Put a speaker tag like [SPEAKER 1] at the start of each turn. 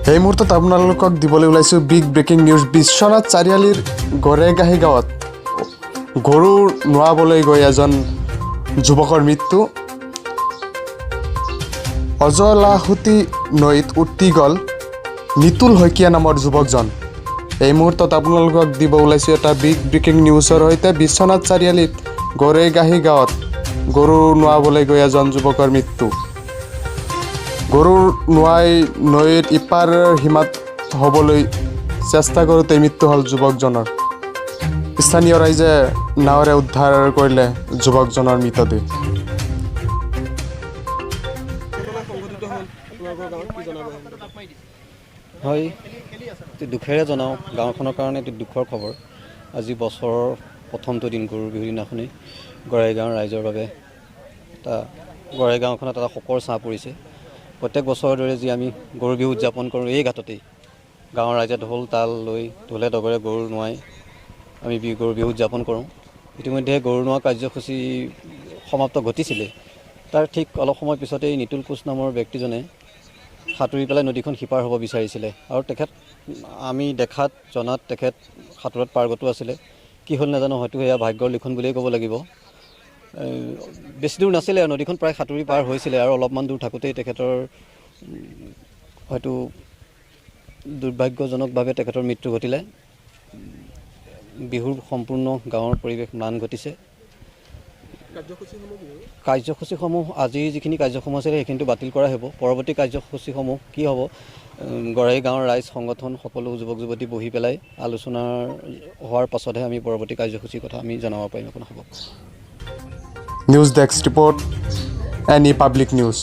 [SPEAKER 1] এই মুহূৰ্তত আপোনালোকক দিবলৈ ওলাইছোঁ বিগ ব্ৰেকিং নিউজ। বিশ্বনাথ চাৰিআলিৰ গড়েগাহী গাঁৱত গৰু নোৱাবলৈ গৈ এজন যুৱকৰ মৃত্যু। অজলাহুতি নৈত উটি গ'ল নিতুল শইকীয়া নামৰ যুৱকজন। এই মুহূৰ্তত আপোনালোকক দিব ওলাইছোঁ এটা বিগ ব্ৰেকিং নিউজৰ সৈতে। বিশ্বনাথ চাৰিআলিত গড়েগাহী গাঁৱত গৰু নোৱাবলৈ গৈ এজন যুৱকৰ মৃত্যু। গৰু নোৱাই নৈৰ ইপাৰ সীমাত হ'বলৈ চেষ্টা কৰোঁতে মৃত্যু হ'ল যুৱকজনৰ। স্থানীয় ৰাইজে নাৱেৰে উদ্ধাৰ কৰিলে যুৱকজনৰ মৃতদেহ।
[SPEAKER 2] হয়, দুখেৰে জনাওঁ, গাঁওখনৰ কাৰণে এটি দুখৰ খবৰ। আজি বছৰৰ প্ৰথমটো দিন গৰুৰ বিহুৰ দিনাখনেই গড়াই গাঁৱৰ ৰাইজৰ বাবে গড়াই গাঁওখনত এটা শোকৰ ছাঁ পৰিছে। প্ৰত্যেক বছৰৰ দৰে যি আমি গৰু বিহু উদযাপন কৰোঁ এই ঘাটতেই গাঁৱৰ ৰাইজে ঢোল তাল লৈ ঢোলে ডগৰে গৰু নোৱাই আমি গৰু বিহু উদযাপন কৰোঁ। ইতিমধ্যে গৰু নোৱা কাৰ্যসূচী সমাপ্ত ঘটিছিলে। তাৰ ঠিক অলপ সময় পিছতেই নিতুল কোচ নামৰ ব্যক্তিজনে সাঁতুৰি পেলাই নদীখন সিপাৰ হ'ব বিচাৰিছিলে আৰু আমি দেখাত জনাত তেখেত সাঁতোৰত পাৰ্গতো আছিলে। কি হ'ল নাজানো, হয়তো সেয়া ভাগ্যৰ লিখন বুলিয়েই ক'ব লাগিব। বেছি দূৰ নাছিলে আৰু নদীখন প্ৰায় সাঁতুৰি পাৰ হৈছিলে আৰু অলপমান দূৰ থাকোঁতেই তেখেতৰ হয়তো দুৰ্ভাগ্যজনকভাৱে তেখেতৰ মৃত্যু ঘটিলে। বিহুৰ সম্পূৰ্ণ গাঁৱৰ পৰিৱেশ ম্লান ঘটিছে। কাৰ্যসূচীসমূহ আজিৰ যিখিনি কাৰ্যক্ৰম আছিলে সেইখিনিতো বাতিল কৰা হ'ব। পৰৱৰ্তী কাৰ্যসূচীসমূহ কি হ'ব, গড়াই গাঁৱৰ ৰাইজ সংগঠন সকলো যুৱক যুৱতী বহি পেলাই আলোচনা হোৱাৰ পাছতহে আমি পৰৱৰ্তী কাৰ্যসূচীৰ কথা আমি জনাব পাৰিম আপোনাক।
[SPEAKER 1] News desk report, any public news.